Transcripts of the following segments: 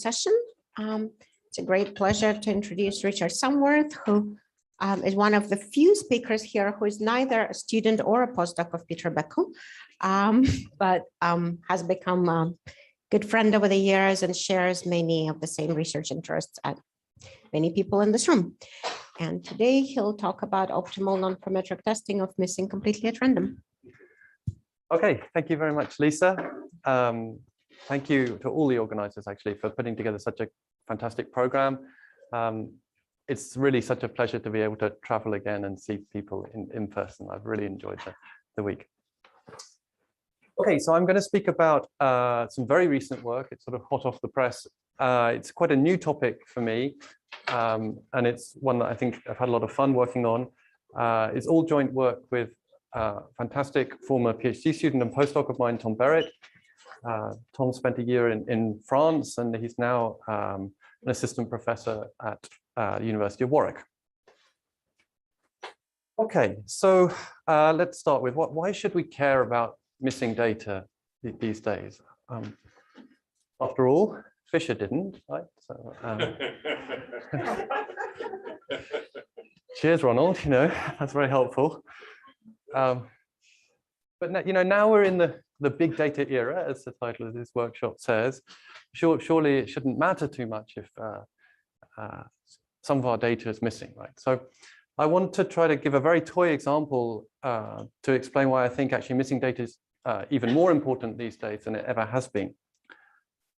session. It's a great pleasure to introduce Richard Samworth, who is one of the few speakers here who is neither a student or a postdoc of Peter Beckel, but has become a good friend over the years and shares many of the same research interests as many people in this room. And today he'll talk about optimal non-parametric testing of missing completely at random. Okay, thank you very much, Lisa. Thank you to all the organizers actually for putting together such a fantastic program. It's really such a pleasure to be able to travel again and see people in person. I've really enjoyed the week. Okay, so I'm going to speak about some very recent work. It's sort of hot off the press. It's quite a new topic for me, and it's one that I think I've had a lot of fun working on. It's all joint work with fantastic former PhD student and postdoc of mine, Tom Berrett. Tom spent a year in France, and he's now an assistant professor at the University of Warwick. Okay, so let's start with why should we care about missing data these days? After all, Fisher didn't, right? So, cheers, Ronald. You know, that's very helpful. But you know, now we're in the big data era, as the title of this workshop says. Surely it shouldn't matter too much if some of our data is missing, right? So I want to try to give a very toy example to explain why I think actually missing data is even more important these days than it ever has been.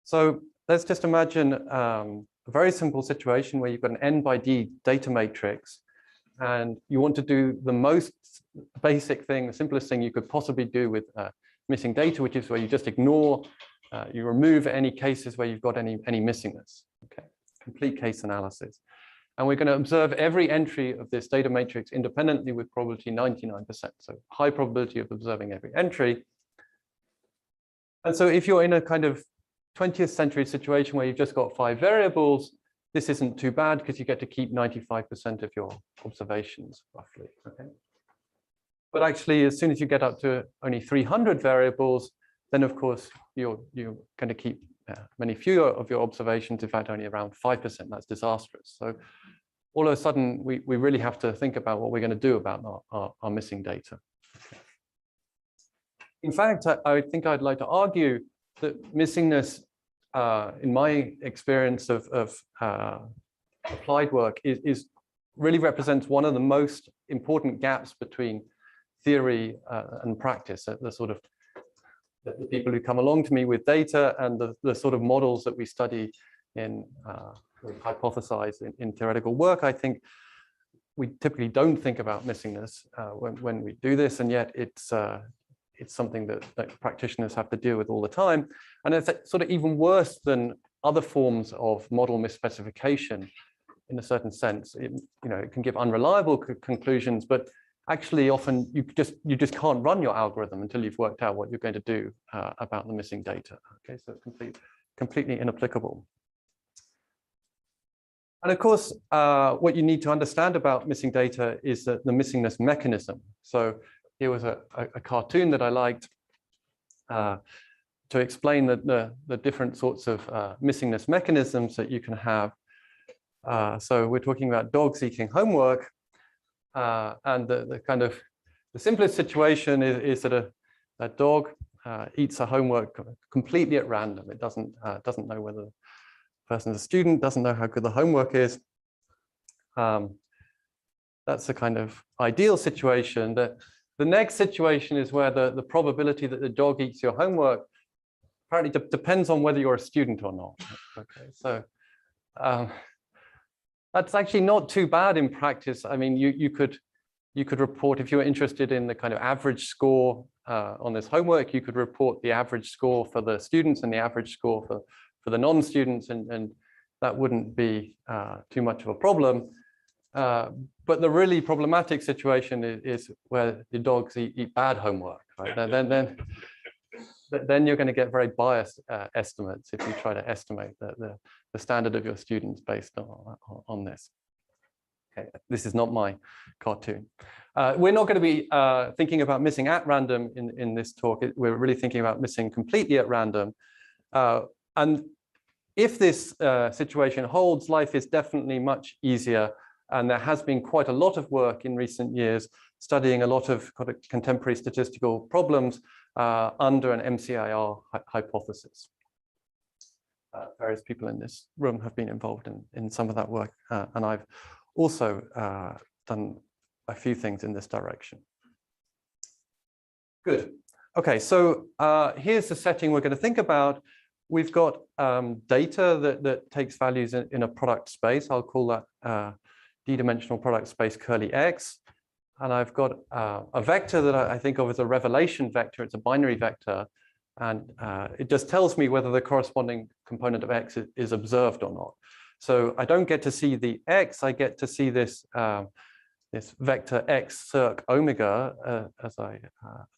So let's just imagine a very simple situation where you've got an n by d data matrix, and you want to do the most basic thing, the simplest thing you could possibly do with missing data, which is where you just ignore, you remove any cases where you've got any missingness. Okay, complete case analysis. And we're going to observe every entry of this data matrix independently with probability 99%. So high probability of observing every entry. And so if you're in a kind of 20th century situation where you've just got 5 variables, this isn't too bad because you get to keep 95% of your observations roughly. Okay. But actually, as soon as you get up to only 300 variables, then of course you're going to keep many fewer of your observations, in fact only around 5%. That's disastrous. So all of a sudden we really have to think about what we're going to do about our missing data. Okay. In fact, I think I'd like to argue that missingness, in my experience of applied work, is really represents one of the most important gaps between theory and practice. The sort of the people who come along to me with data and the sort of models that we study in hypothesize in theoretical work. I think we typically don't think about missingness when we do this, and yet it's something that practitioners have to deal with all the time. And it's sort of even worse than other forms of model misspecification in a certain sense. It can give unreliable conclusions, but actually often you just can't run your algorithm until you've worked out what you're going to do about the missing data. Okay, so it's completely inapplicable. And of course, what you need to understand about missing data is the missingness mechanism. So here was a cartoon that I liked to explain the different sorts of missingness mechanisms that you can have. So we're talking about dogs eating homework, and the simplest situation is that a dog eats a homework completely at random. It doesn't know whether the person is a student, doesn't know how good the homework is. That's a kind of ideal situation. The next situation is where the probability that the dog eats your homework apparently depends on whether you're a student or not. Okay, so that's actually not too bad in practice. I mean, you could report, if you were interested in the kind of average score on this homework, you could report the average score for the students and the average score for the non-students, and that wouldn't be too much of a problem. But the really problematic situation is where the dogs eat bad homework, right? Then you're going to get very biased estimates if you try to estimate the standard of your students based on this. Okay, this is not my cartoon. We're not going to be thinking about missing at random in this talk. We're really thinking about missing completely at random. And if this situation holds, life is definitely much easier. And there has been quite a lot of work in recent years studying a lot of contemporary statistical problems under an MCAR hypothesis. Various people in this room have been involved in some of that work, and I've also done a few things in this direction. Good. Okay, so here's the setting we're going to think about. We've got data that takes values in a product space. I'll call that d-dimensional product space curly X. And I've got a vector that I think of as a revelation vector. It's a binary vector. And it just tells me whether the corresponding component of X is observed or not. So I don't get to see the X. I get to see this, this vector X circ omega, as I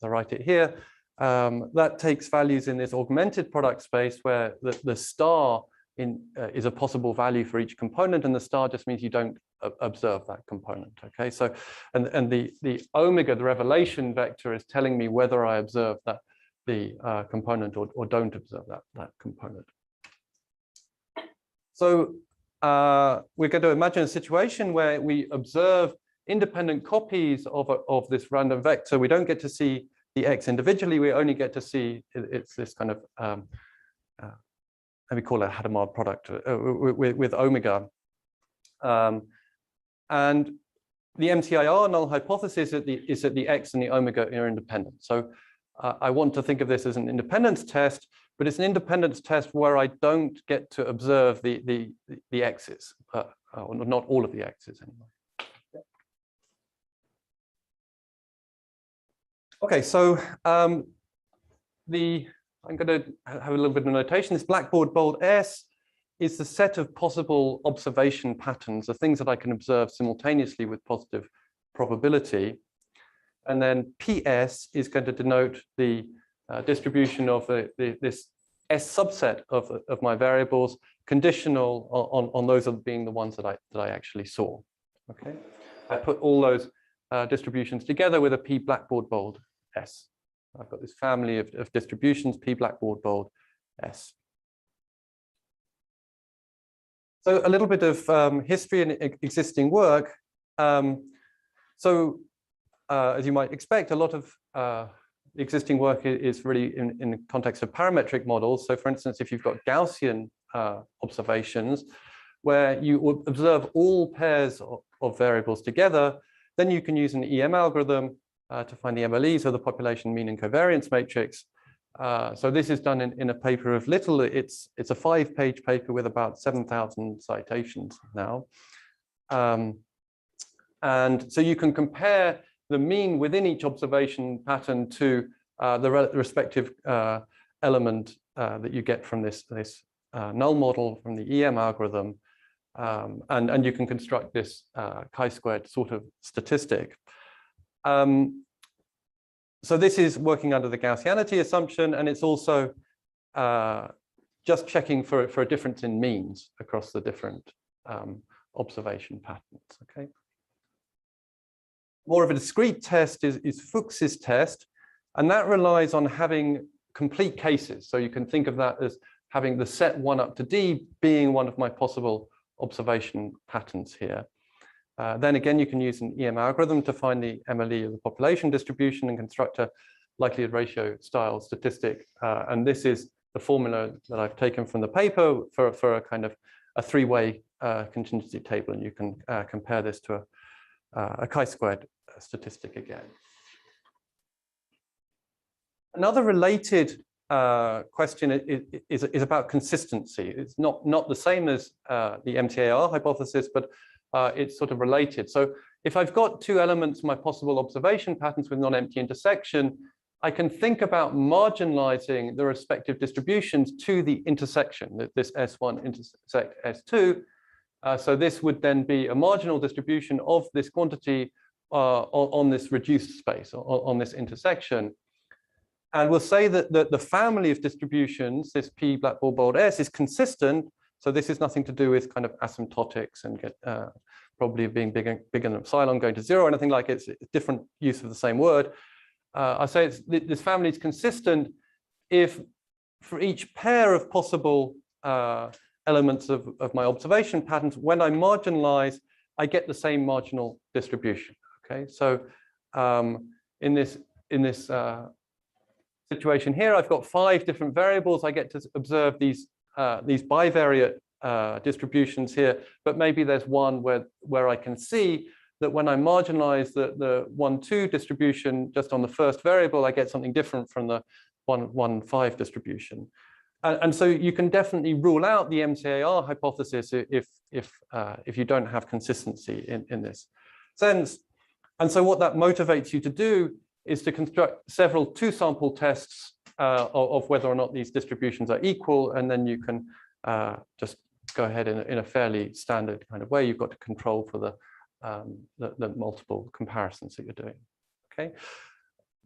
write it here. That takes values in this augmented product space where the star is a possible value for each component, and the star just means you don't observe that component. Okay, so and the omega, the revelation vector, is telling me whether I observe the component or don't observe that component. So we're going to imagine a situation where we observe independent copies of this random vector. We don't get to see the X individually. We only get to see it's this kind of let me call it a Hadamard product with omega. And the MCAR null hypothesis is that the X and the omega are independent. So I want to think of this as an independence test, but it's an independence test where I don't get to observe the X's, or not all of the X's anyway. Okay, so I'm going to have a little bit of notation. This blackboard bold S is the set of possible observation patterns, the things that I can observe simultaneously with positive probability. And then PS is going to denote the distribution of this S subset of my variables, conditional on those being the ones that I actually saw. Okay, I put all those distributions together with a P blackboard bold S. I've got this family of distributions, P blackboard bold S. So a little bit of history and existing work. As you might expect, a lot of existing work is really in the context of parametric models. So for instance, if you've got Gaussian observations where you observe all pairs of variables together, then you can use an EM algorithm to find the MLEs, or the population mean and covariance matrix. So this is done in a paper of Little. It's a 5-page paper with about 7,000 citations now. And so you can compare the mean within each observation pattern to the respective element that you get from this null model from the EM algorithm. And you can construct this chi-squared sort of statistic. So this is working under the Gaussianity assumption, and it's also just checking for a difference in means across the different observation patterns. Okay. More of a discrete test is Fuchs's test, and that relies on having complete cases. So you can think of that as having the set 1 up to D being one of my possible observation patterns here. Then again, you can use an EM algorithm to find the MLE of the population distribution and construct a likelihood ratio style statistic. And this is the formula that I've taken from the paper for a kind of a 3-way contingency table. And you can compare this to a chi-squared statistic again. Another related question is about consistency. It's not the same as the MCAR hypothesis, but it's sort of related. So if I've got 2 elements, my possible observation patterns with non-empty intersection, I can think about marginalizing the respective distributions to the intersection, this S1 intersect S2. So this would then be a marginal distribution of this quantity on this reduced space, on this intersection. And we'll say that the family of distributions, this P blackboard bold S, is consistent. So this is nothing to do with kind of asymptotics and probably being bigger than epsilon going to 0 or anything like it. It's a different use of the same word. I say this family is consistent if for each pair of possible elements of my observation patterns, when I marginalize, I get the same marginal distribution. Okay, so in this situation here, I've got 5 different variables. I get to observe these bivariate distributions here, but maybe there's one where I can see that when I marginalize the 1-2 distribution just on the first variable, I get something different from the 1-1-5 distribution. And so you can definitely rule out the MCAR hypothesis if you don't have consistency in this sense. And so what that motivates you to do is to construct several 2-sample tests of whether or not these distributions are equal, and then you can just go ahead in a fairly standard kind of way. You've got to control for the multiple comparisons that you're doing. Okay,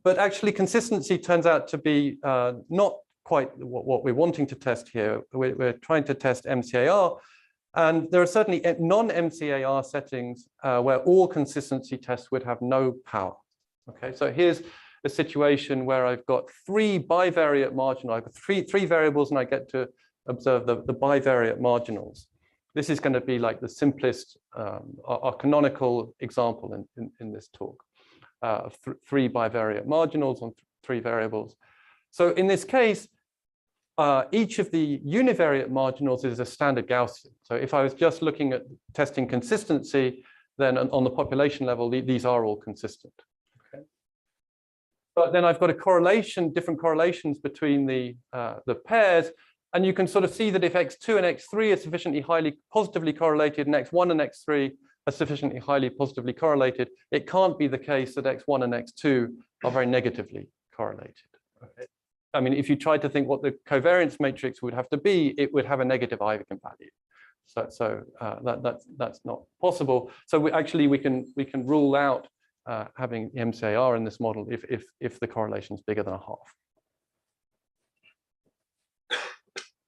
but actually consistency turns out to be not quite what we're wanting to test here. We're trying to test MCAR, and there are certainly non-MCAR settings where all consistency tests would have no power. Okay, so here's a situation where I've got 3 bivariate marginals. I've got three variables, and I get to observe the bivariate marginals. This is going to be like the simplest, our canonical example in this talk of 3 bivariate marginals on 3 variables. So in this case, each of the univariate marginals is a standard Gaussian. So if I was just looking at testing consistency, then on the population level, these are all consistent. Okay. But then I've got a correlation, different correlations between the pairs. And you can sort of see that if X2 and X3 are sufficiently highly positively correlated, and X1 and X3 are sufficiently highly positively correlated, it can't be the case that X1 and X2 are very negatively correlated. Okay. I mean, if you tried to think what the covariance matrix would have to be, it would have a negative eigenvalue. So that's not possible. So we can rule out having MCAR in this model if the correlation is bigger than a half.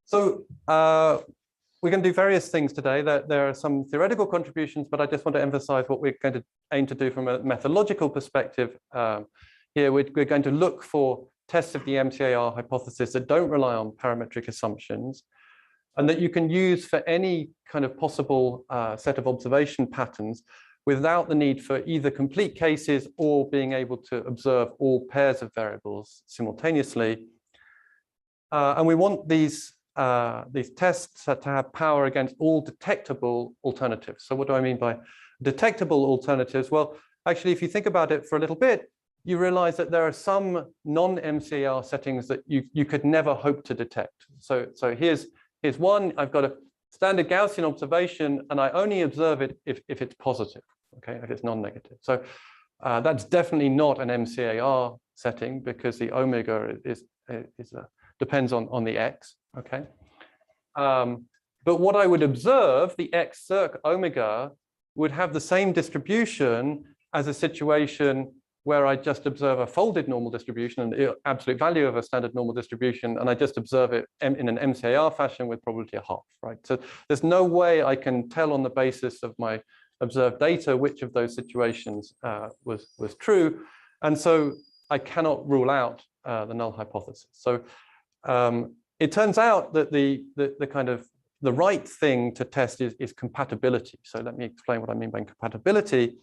So we're going to do various things today. There are some theoretical contributions, but I just want to emphasize what we're going to aim to do from a methodological perspective. Here, we're going to look for tests of the MCAR hypothesis that don't rely on parametric assumptions, and that you can use for any kind of possible set of observation patterns without the need for either complete cases or being able to observe all pairs of variables simultaneously. And we want these tests to have power against all detectable alternatives. So what do I mean by detectable alternatives? Well, actually, if you think about it for a little bit, you realize that there are some non-MCAR settings that you could never hope to detect. So here's one. I've got a standard Gaussian observation, and I only observe it if it's positive, okay, if it's non-negative. So that's definitely not an MCAR setting, because the omega depends on the x, okay? But what I would observe, the x circ omega, would have the same distribution as a situation where I just observe a folded normal distribution and the absolute value of a standard normal distribution, and I just observe it in an MCAR fashion with probability a half, right? So there's no way I can tell on the basis of my observed data which of those situations was true, and so I cannot rule out the null hypothesis. So it turns out that the right thing to test is compatibility. So let me explain what I mean by compatibility.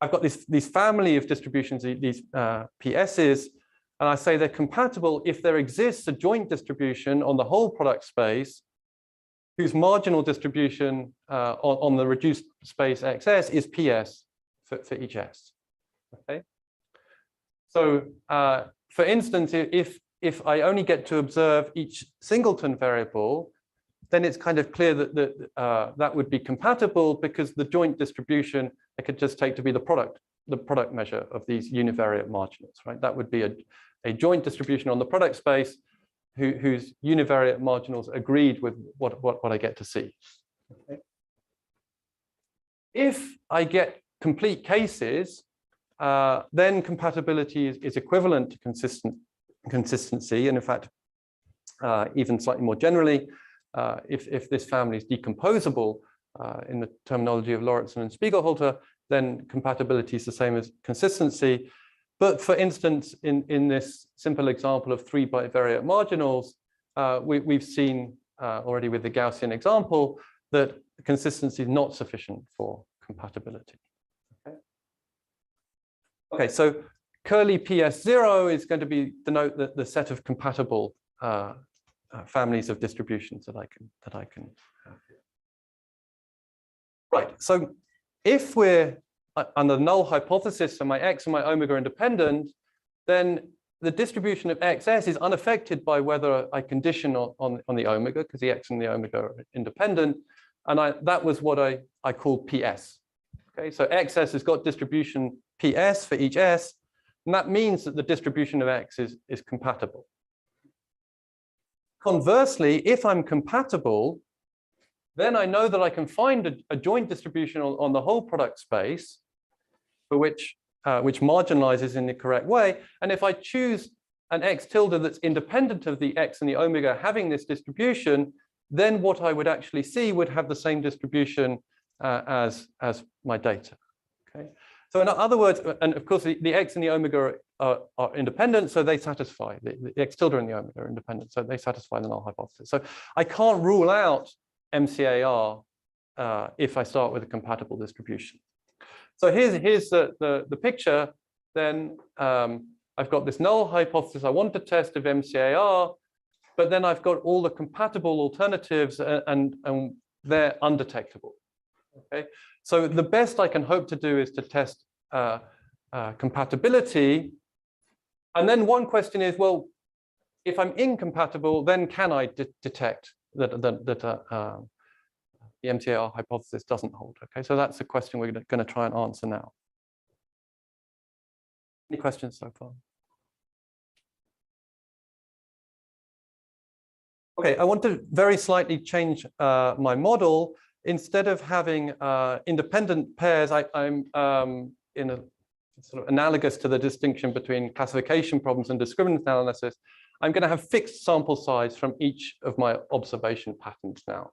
I've got this family of distributions, these PSs, and I say they're compatible if there exists a joint distribution on the whole product space whose marginal distribution on the reduced space XS is PS for each S. Okay. So for instance, if I only get to observe each singleton variable, then it's kind of clear that that would be compatible, because the joint distribution I could just take to be the product measure of these univariate marginals, right? That would be a joint distribution on the product space whose univariate marginals agreed with what I get to see. Okay. If I get complete cases, then compatibility is equivalent to consistency, and in fact, even slightly more generally, if this family is decomposable in the terminology of Lauritsen and Spiegelhalter, then compatibility is the same as consistency. But for instance, in this simple example of 3 bivariate marginals, we've seen already with the Gaussian example, that consistency is not sufficient for compatibility. Okay, so curly PS0 is going to denote the set of compatible families of distributions that I can have here. Right, so if we're under the null hypothesis, so my x and my omega are independent, then the distribution of xs is unaffected by whether I condition on the omega, because the x and the omega are independent. And that was what I called PS. Okay, so xs has got distribution PS for each s, and that means that the distribution of x is compatible. Conversely, if I'm compatible, then I know that I can find a joint distribution on the whole product space, for which marginalizes in the correct way. And if I choose an x tilde that's independent of the x and the omega having this distribution, then what I would actually see would have the same distribution as my data. Okay. So in other words, and of course, the x and the omega are independent, so they satisfy, the x tilde and the omega are independent, so they satisfy the null hypothesis. So I can't rule out MCAR if I start with a compatible distribution. So here's the picture. Then I've got this null hypothesis I want to test of MCAR, but then I've got all the compatible alternatives and they're undetectable. Okay, so the best I can hope to do is to test compatibility. And then one question is, well, if I'm incompatible, then can I detect that the MCAR hypothesis doesn't hold? Okay, so that's a question we're going to try and answer now. Any questions so far? Okay, I want to very slightly change my model. Instead of having independent pairs, I'm in a sort of analogous to the distinction between classification problems and discriminant analysis. I'm going to have fixed sample size from each of my observation patterns now.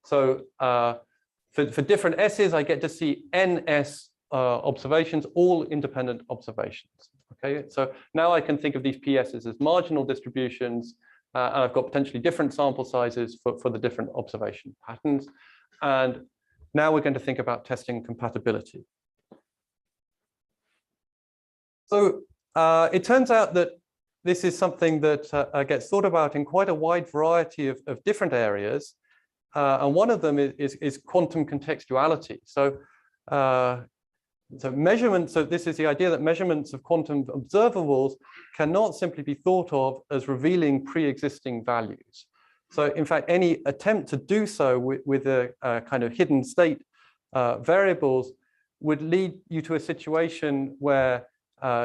So for different S's, I get to see NS observations, all independent observations. Okay, so now I can think of these PSs as marginal distributions, and I've got potentially different sample sizes for the different observation patterns. And now we're going to think about testing compatibility. So it turns out that this is something that gets thought about in quite a wide variety of different areas. And one of them is quantum contextuality. So, measurements, so this is the idea that measurements of quantum observables cannot simply be thought of as revealing pre-existing values. So in fact, any attempt to do so with a kind of hidden state variables would lead you to a situation where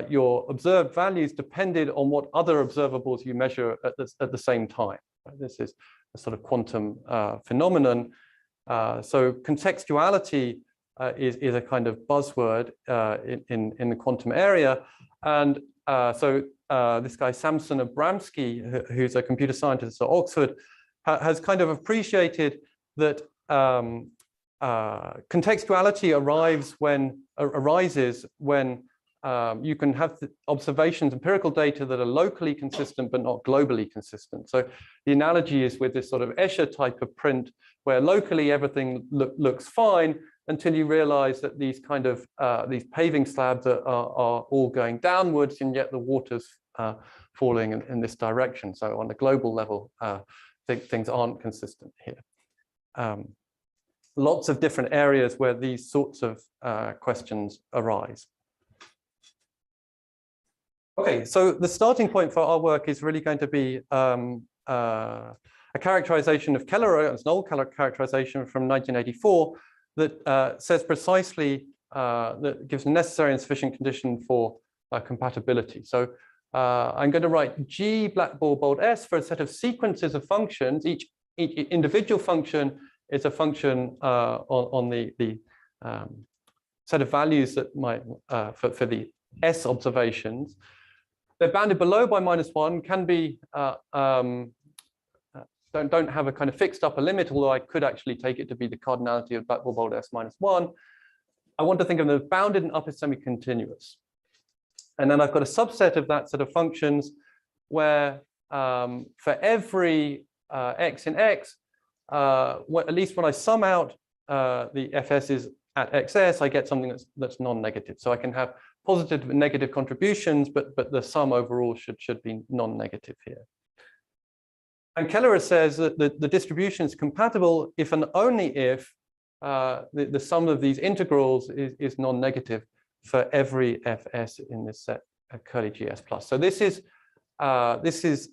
your observed values depended on what other observables you measure at the same time. This is a sort of quantum phenomenon. So contextuality is a kind of buzzword in the quantum area. And so this guy, Samson Abramsky, who's a computer scientist at Oxford, has kind of appreciated that contextuality arises when you can have observations, empirical data that are locally consistent but not globally consistent. So the analogy is with this sort of echet type of print, where locally everything looks fine until you realize that these kind of these paving slabs are all going downwards, and yet the water's falling in this direction. So on the global level, things aren't consistent here. Lots of different areas where these sorts of questions arise. Okay, so the starting point for our work is really going to be a characterization of Kellero's null characterization from 1984 that says precisely that gives a necessary and sufficient condition for compatibility. So I'm going to write G blackball bold S for a set of sequences of functions. Each individual function is a function on the set of values that might for the S observations. They're bounded below by -1, can be don't have a kind of fixed upper limit, although I could actually take it to be the cardinality of blackball bold S -1. I want to think of them as bounded and upper semi-continuous. And then I've got a subset of that set of functions where for every x in x, at least when I sum out the FS's at XS, I get something that's non-negative. So I can have positive and negative contributions, but the sum overall should be non-negative here. And Kelleher says that the distribution is compatible if and only if the sum of these integrals is non-negative for every Fs in this set curly GS plus. So this is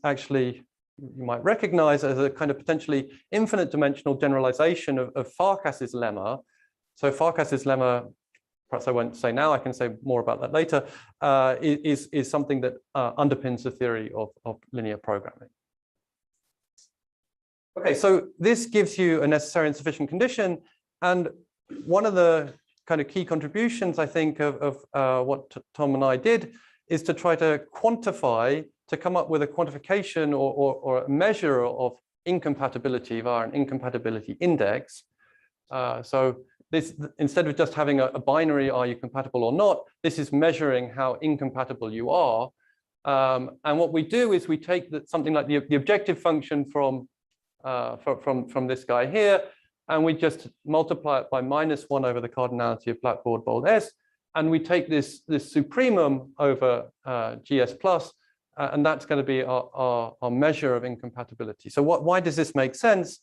actually, you might recognize as a kind of potentially infinite dimensional generalization of Farkas's lemma. So Farkas's lemma, perhaps I won't say now, I can say more about that later, is something that underpins the theory of linear programming. Okay, so this gives you a necessary and sufficient condition. And one of the kind of key contributions, I think, of what Tom and I did is to try to quantify, to come up with a quantification or a measure of incompatibility via an incompatibility index. So this, instead of just having a binary, are you compatible or not, this is measuring how incompatible you are. And what we do is we take something like the objective function from this guy here, and we just multiply it by -1 over the cardinality of blackboard bold S, and we take this supremum over GS plus, and that's going to be our measure of incompatibility. So why does this make sense?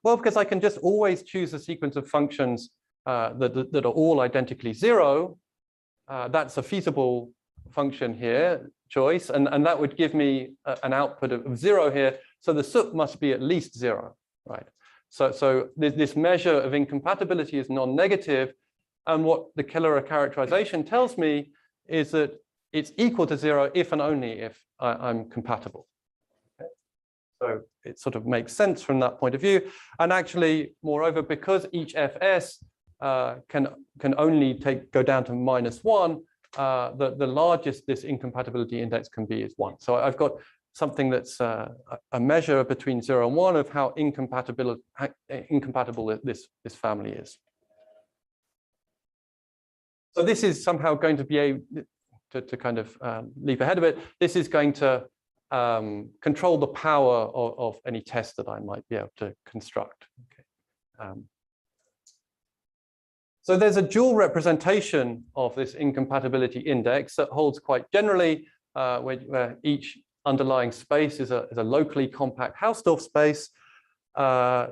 Well, because I can just always choose a sequence of functions that are all identically 0. That's a feasible function here, choice, and that would give me an output of 0 here. So the sup must be at least 0, right? So this measure of incompatibility is non-negative, and what the Kelleher characterization tells me is that it's equal to 0 if and only if I'm compatible. Okay. So it sort of makes sense from that point of view. And actually, moreover, because each Fs can only go down to -1, the largest this incompatibility index can be is 1. So I've got something that's a measure between 0 and 1 of how incompatible this family is. So this is somehow going to be able to kind of leap ahead of it. This is going to control the power of any test that I might be able to construct. Okay. So there's a dual representation of this incompatibility index that holds quite generally, where each underlying space is a locally compact Hausdorff space.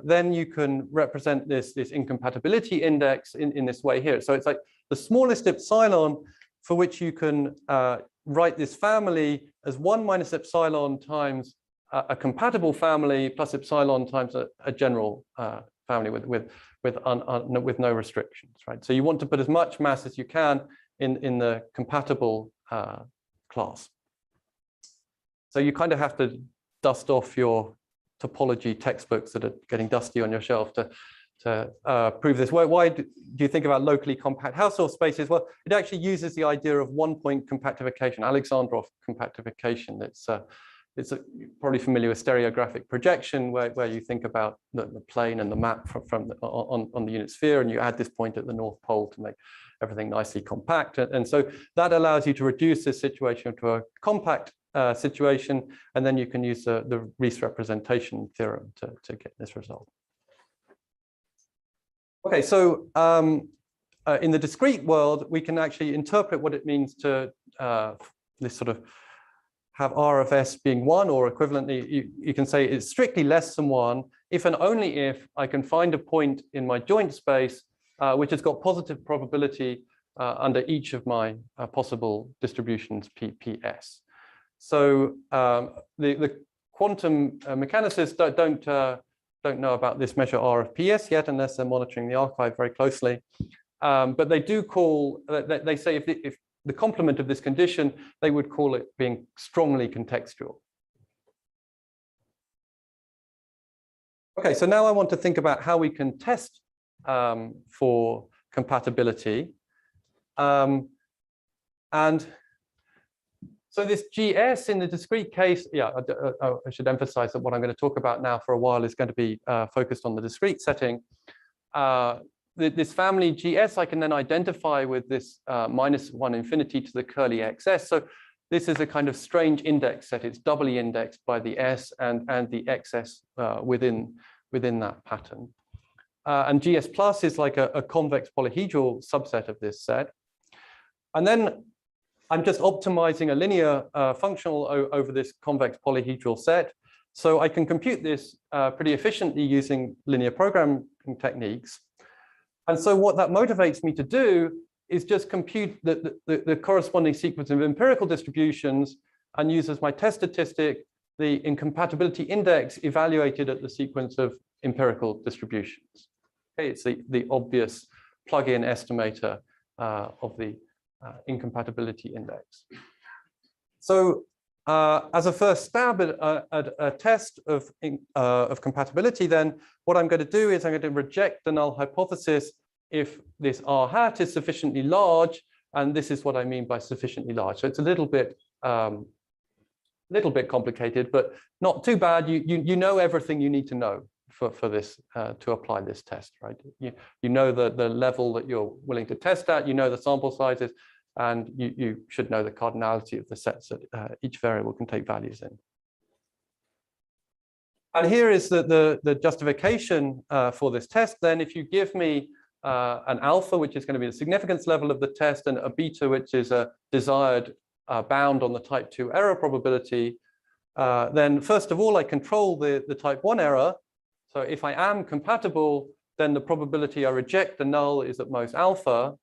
Then you can represent this incompatibility index in this way here. So it's like the smallest epsilon for which you can write this family as 1 minus epsilon times a compatible family plus epsilon times a general family with no restrictions, right? So you want to put as much mass as you can in the compatible class. So you kind of have to dust off your topology textbooks that are getting dusty on your shelf to prove this. Why do you think about locally compact Hausdorff spaces? Well, it actually uses the idea of one-point compactification, Alexandrov compactification. It's probably familiar with stereographic projection, where you think about the plane and the map on the unit sphere, and you add this point at the North Pole to make everything nicely compact. And so that allows you to reduce this situation to a compact situation, and then you can use the Riesz representation theorem to get this result. Okay, so in the discrete world, we can actually interpret what it means to this sort of have R of S being 1, or equivalently, you can say it's strictly less than 1 if and only if I can find a point in my joint space which has got positive probability under each of my possible distributions PS. So the quantum mechanicists don't know about this measure R of PS yet, unless they're monitoring the archive very closely. But they do call, they say if the complement of this condition, they would call it being strongly contextual. Okay, so now I want to think about how we can test for compatibility. And so this GS in the discrete case, yeah, I should emphasize that what I'm going to talk about now for a while is going to be focused on the discrete setting. This family GS I can then identify with this -1 infinity to the curly XS. So this is a kind of strange index set. It's doubly indexed by the S and the XS within that pattern. And GS plus is like a convex polyhedral subset of this set. And then I'm just optimizing a linear functional over this convex polyhedral set. So I can compute this pretty efficiently using linear programming techniques. And so what that motivates me to do is just compute the corresponding sequence of empirical distributions and use as my test statistic the incompatibility index evaluated at the sequence of empirical distributions. Okay, it's the obvious plug-in estimator of the incompatibility index. So as a first stab at a test of compatibility, then what I'm going to do is I'm going to reject the null hypothesis if this R hat is sufficiently large, and this is what I mean by sufficiently large. So it's a little bit complicated, but not too bad. You know everything you need to know for this to apply this test, right? You know the level that you're willing to test at, you know the sample sizes, and you should know the cardinality of the sets that each variable can take values in. And here is the justification for this test. Then if you give me an alpha, which is going to be the significance level of the test, and a beta, which is a desired bound on the type 2 error probability, then first of all, I control the type 1 error. So if I am compatible, then the probability I reject the null is at most alpha.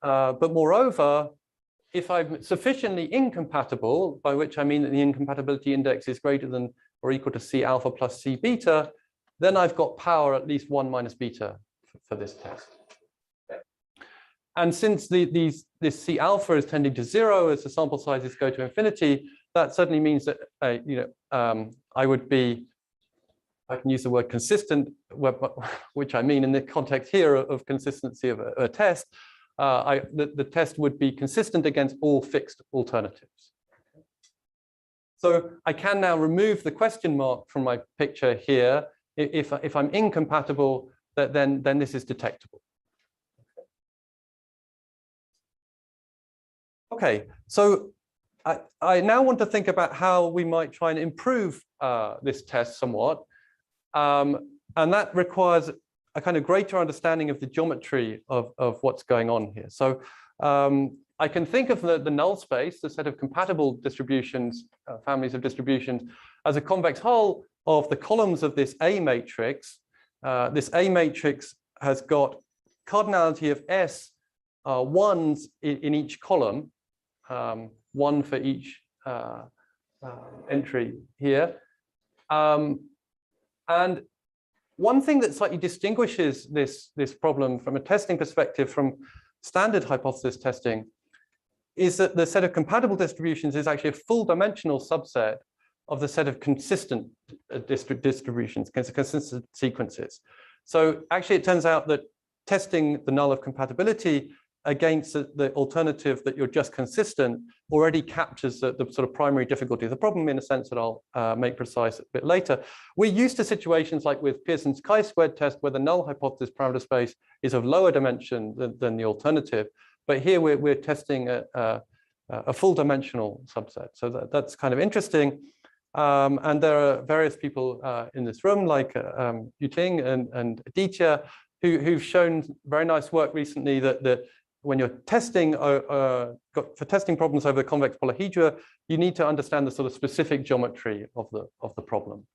But moreover, if I'm sufficiently incompatible, by which I mean that the incompatibility index is greater than or equal to C alpha plus C beta, then I've got power at least 1 minus beta for this test. Okay. And since this C alpha is tending to 0 as the sample sizes go to infinity, that certainly means that I would be, I can use the word consistent, which I mean in the context here of consistency of a test. The test would be consistent against all fixed alternatives. So I can now remove the question mark from my picture here. If I'm incompatible, then this is detectable. Okay, so I now want to think about how we might try and improve this test somewhat. And that requires a kind of greater understanding of the geometry of what's going on here. So I can think of the null space, the set of compatible distributions, families of distributions, as a convex hull of the columns of this A matrix. This A matrix has got cardinality of S ones in each column, one for each entry here. And one thing that slightly distinguishes this problem from a testing perspective from standard hypothesis testing is that the set of compatible distributions is actually a full dimensional subset of the set of consistent distributions, consistent sequences. So actually it turns out that testing the null of compatibility against the alternative that you're just consistent already captures the sort of primary difficulty of the problem in a sense that I'll make precise a bit later. We're used to situations like with Pearson's chi-squared test where the null hypothesis parameter space is of lower dimension than the alternative. But here we're testing a full dimensional subset. So that's kind of interesting. And there are various people in this room like Yuting and Aditya who've shown very nice work recently that when you're testing for testing problems over the convex polyhedra, you need to understand the sort of specific geometry of the problem.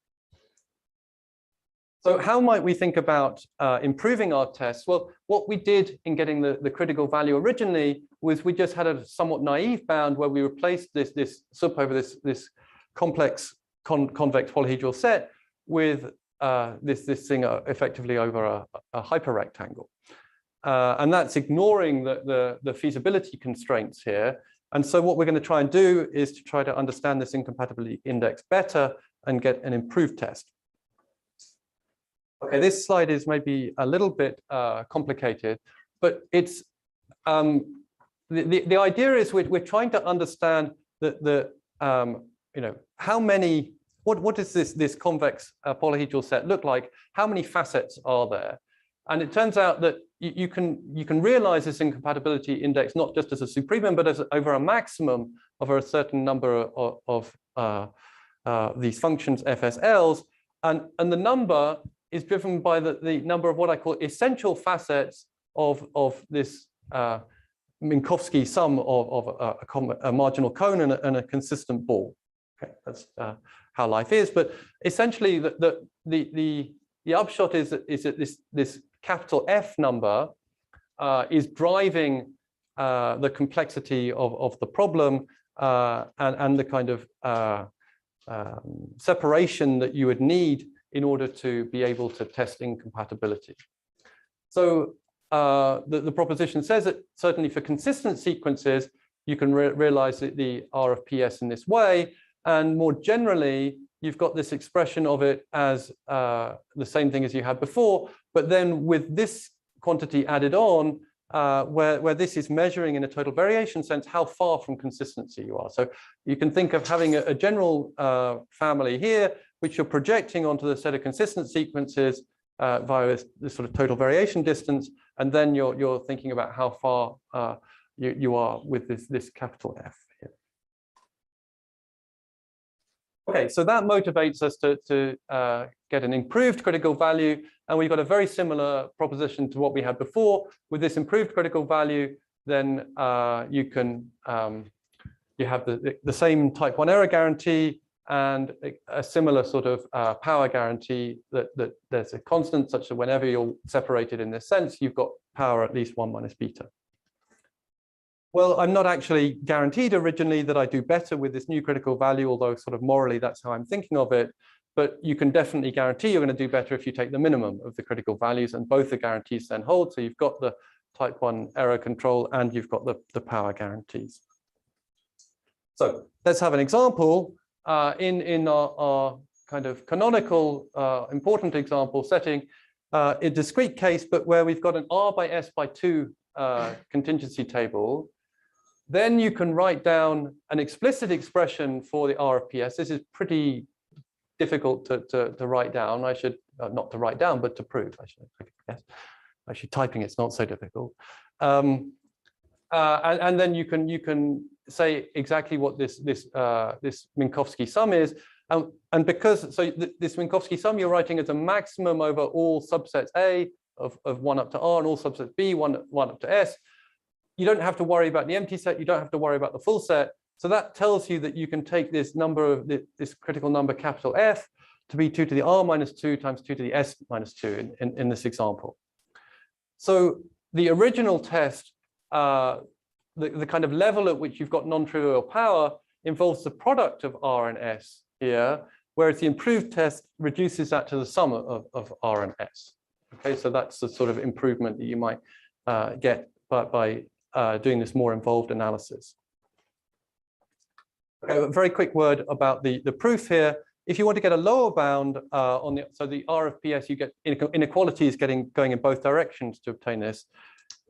So how might we think about improving our tests? Well, what we did in getting the critical value originally was we just had a somewhat naive bound where we replaced this sup over this complex convex polyhedral set with this thing effectively over a hyperrectangle. And that's ignoring the feasibility constraints here. And so what we're going to try and do is to try to understand this incompatibility index better and get an improved test. Okay, this slide is maybe a little bit complicated, but it's the idea is we're trying to understand how many, what does this convex polyhedral set look like? How many facets are there? And it turns out that you can realize this incompatibility index not just as a supremum, but as over a maximum over a certain number of these functions FSLs. And the number is driven by the number of what I call essential facets of this Minkowski sum of a marginal cone and a consistent ball. Okay, that's how life is. But essentially, the upshot is that this capital F number is driving the complexity of the problem and the kind of separation that you would need in order to be able to test incompatibility. So the proposition says that certainly for consistent sequences, you can realize the R of PS in this way. And more generally, you've got this expression of it as the same thing as you had before, but then with this quantity added on, where this is measuring in a total variation sense how far from consistency you are. So you can think of having a general family here, which you're projecting onto the set of consistent sequences via this sort of total variation distance, and then you're thinking about how far you are with this capital F here. Okay, so that motivates us to get an improved critical value, and we've got a very similar proposition to what we had before. With this improved critical value, then you can you have the same type 1 error guarantee and a similar sort of power guarantee that there's a constant such that whenever you're separated in this sense, you've got power at least 1 minus beta. Well, I'm not actually guaranteed originally that I do better with this new critical value, although sort of morally that's how I'm thinking of it. But you can definitely guarantee you're going to do better if you take the minimum of the critical values, and both the guarantees then hold. So you've got the type 1 error control and you've got the power guarantees. So let's have an example in our kind of canonical important example setting, a discrete case, but where we've got an R by S by 2 contingency table. Then you can write down an explicit expression for the R of PS. This is pretty difficult to write down. I should not to write down, but to prove. I guess. Actually, typing it's not so difficult. And then you can say exactly what this Minkowski sum is. And because this Minkowski sum you're writing as a maximum over all subsets A of 1 up to R and all subsets B 1 up to S. You don't have to worry about the empty set. You don't have to worry about the full set. So that tells you that you can take this number of this critical number capital F to be 2 to the R minus 2 times 2 to the S minus 2 in this example. So the original test, the kind of level at which you've got non-trivial power involves the product of R and S here, whereas the improved test reduces that to the sum of R and S. Okay, so that's the sort of improvement that you might get by doing this more involved analysis. Okay, a very quick word about the proof here. If you want to get a lower bound on the R of PS, you get inequalities going in both directions to obtain this.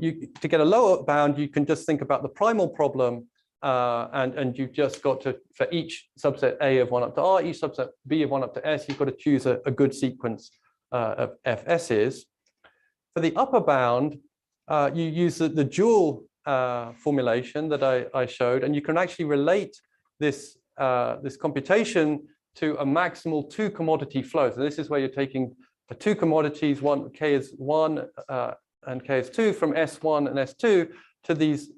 To get a lower bound, you can just think about the primal problem, and you've just got to, for each subset A of 1 up to R, each subset B of 1 up to S, you've got to choose a good sequence of FS's. For the upper bound, you use the dual formulation that I showed, and you can actually relate this computation to a maximal 2 commodity flow. So this is where you're taking 2 commodities, K is 1 and K is 2, from S1 and S2 to these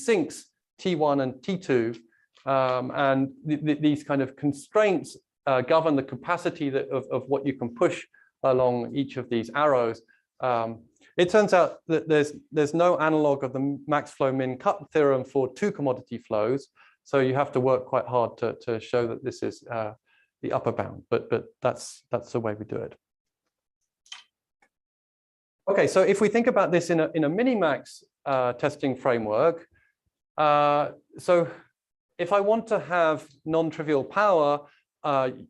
sinks T1 and T2, and these kind of constraints govern the capacity of what you can push along each of these arrows. It turns out that there's no analog of the max flow min cut theorem for 2 commodity flows, so you have to work quite hard to show that this is the upper bound, but that's the way we do it. Okay, so if we think about this in a minimax testing framework, so if I want to have non-trivial power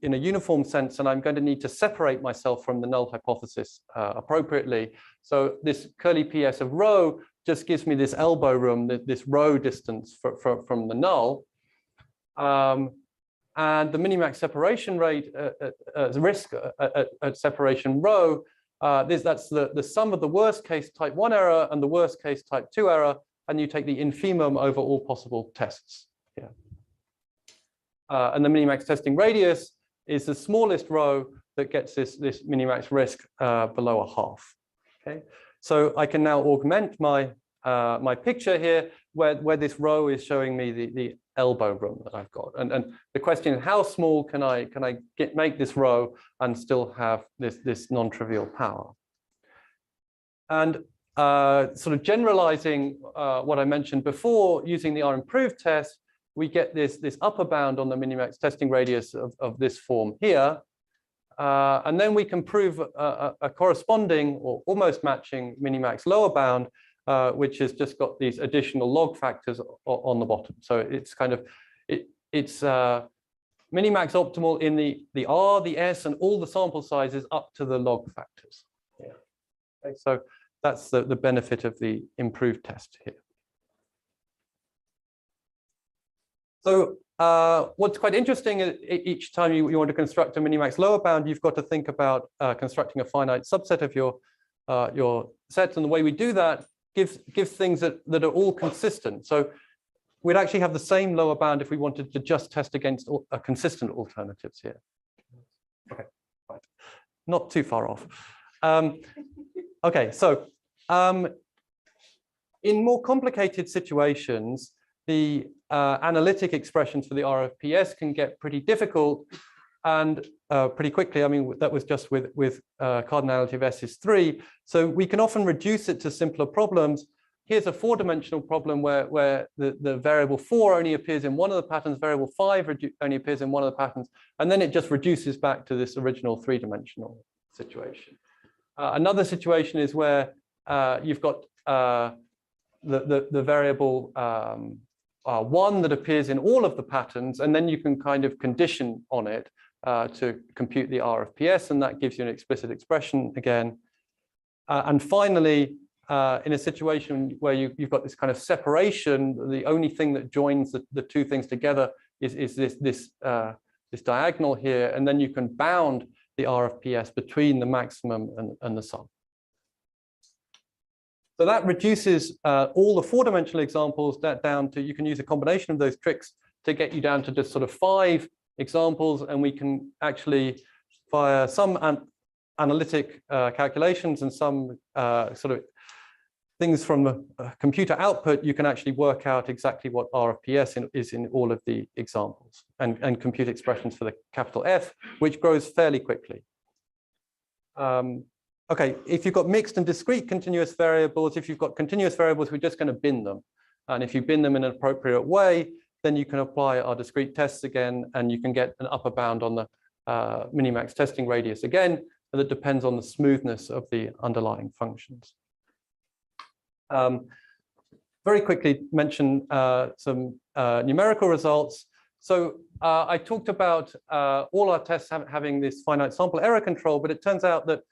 in a uniform sense, and I'm going to need to separate myself from the null hypothesis appropriately. So this curly PS of rho just gives me this elbow room, this rho distance from the null. And the minimax separation rate risk at separation rho, that's the sum of the worst case type 1 error and the worst case type 2 error, and you take the infimum over all possible tests. Yeah. And the minimax testing radius is the smallest rho that gets this minimax risk below a half. Okay, so I can now augment my my picture here, where this row is showing me the elbow room that I've got, and the question is, how small can I make this row and still have this non-trivial power? And sort of generalizing what I mentioned before, using the R improved test, we get this upper bound on the minimax testing radius of this form here. And then we can prove a corresponding or almost matching minimax lower bound, which has just got these additional log factors on the bottom. So it's kind of, it's minimax optimal in the R, the S, and all the sample sizes up to the log factors. Yeah. Okay, so that's the benefit of the improved test here. So what's quite interesting is each time you want to construct a minimax lower bound, you've got to think about constructing a finite subset of your sets. And the way we do that gives things that are all consistent. So we'd actually have the same lower bound if we wanted to just test against consistent alternatives here. Okay, right. Not too far off. Okay, so in more complicated situations, the analytic expressions for the RFPS can get pretty difficult and pretty quickly. I mean, that was just with cardinality of S is 3. So we can often reduce it to simpler problems. Here's a 4-dimensional problem where the variable 4 only appears in one of the patterns, variable 5 only appears in one of the patterns, and then it just reduces back to this original 3-dimensional situation. Another situation is where you've got the variable 1 that appears in all of the patterns, and then you can kind of condition on it to compute the RFPS, and that gives you an explicit expression again. And finally, in a situation where you've got this kind of separation, the only thing that joins the two things together is this diagonal here, and then you can bound the RFPS between the maximum and the sum. So that reduces all the 4-dimensional examples down to, you can use a combination of those tricks to get you down to just sort of 5 examples, and we can actually, via some analytic calculations and some sort of things from the computer output, you can actually work out exactly what RFPS is in all of the examples, and compute expressions for the capital F, which grows fairly quickly. Okay, if you've got mixed and discrete continuous variables, if you've got continuous variables, we're just going to bin them. And if you bin them in an appropriate way, then you can apply our discrete tests again, and you can get an upper bound on the minimax testing radius again, and that depends on the smoothness of the underlying functions. Very quickly mention some numerical results. So I talked about all our tests having this finite sample error control, but it turns out that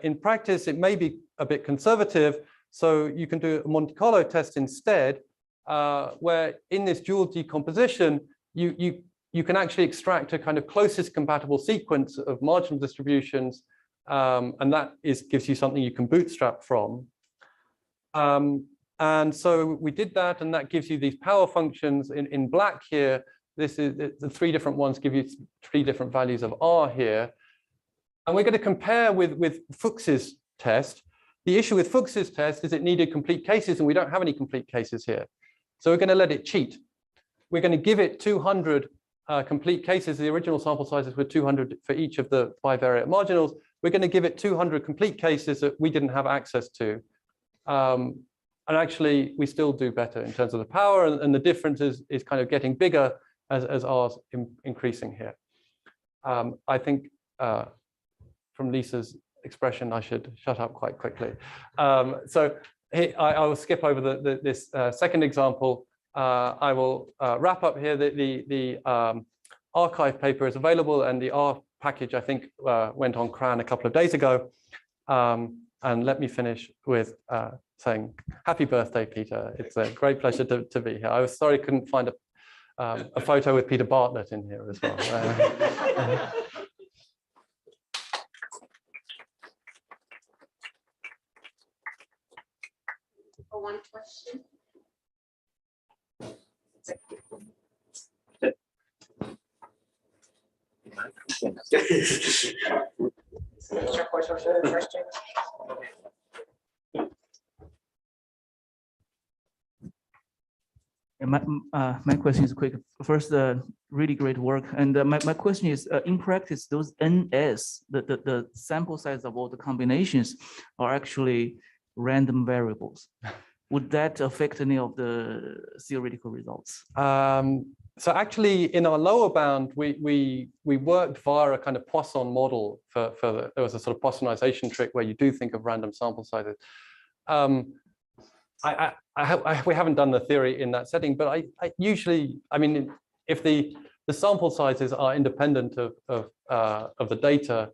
in practice, it may be a bit conservative. So you can do a Monte Carlo test instead, where in this dual decomposition, you can actually extract a kind of closest compatible sequence of marginal distributions, and that gives you something you can bootstrap from. And so we did that, and that gives you these power functions in black here. This is the 3 different ones give you 3 different values of R here. And we're going to compare with Fuchs's test. The issue with Fuchs's test is it needed complete cases, and we don't have any complete cases here. So we're going to let it cheat. We're going to give it 200 complete cases. The original sample sizes were 200 for each of the 5 variate marginals. We're going to give it 200 complete cases that we didn't have access to. And actually, we still do better in terms of the power, and the difference is kind of getting bigger as R's increasing here. I think from Lisa's expression, I should shut up quite quickly. So I will skip over this second example. I will wrap up here. The archive paper is available, and the R package, I think, went on CRAN a couple of days ago. And let me finish with saying happy birthday, Peter. It's a great pleasure to be here. I was sorry I couldn't find a photo with Peter Bartlett in here as well. One question. My question is quick. First, really great work. And my question is, in practice, those NS, the sample size of all the combinations are actually random variables. Would that affect any of the theoretical results? So actually, in our lower bound, we worked via a kind of Poisson model there was a sort of Poissonization trick where you do think of random sample sizes. We haven't done the theory in that setting, but I usually, I mean, if the sample sizes are independent of the data,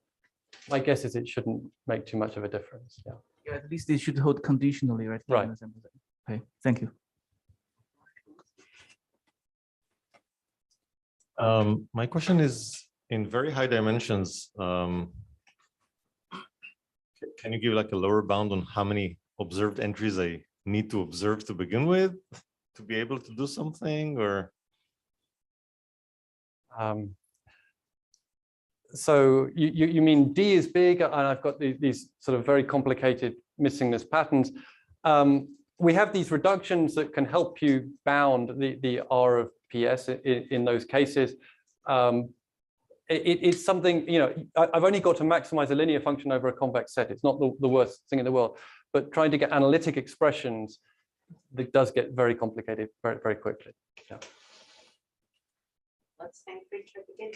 my guess is it shouldn't make too much of a difference. Yeah. Yeah, at least they should hold conditionally, right? Right. Okay, thank you. My question is, in very high dimensions, can you give like a lower bound on how many observed entries I need to observe to begin with to be able to do something, or? So you mean D is big, and I've got these sort of very complicated missingness patterns. We have these reductions that can help you bound the R of PS in those cases. It's something, you know, I've only got to maximize a linear function over a convex set. It's not the worst thing in the world, but trying to get analytic expressions, that does get very complicated very, very quickly. Yeah. Let's thank Richard again.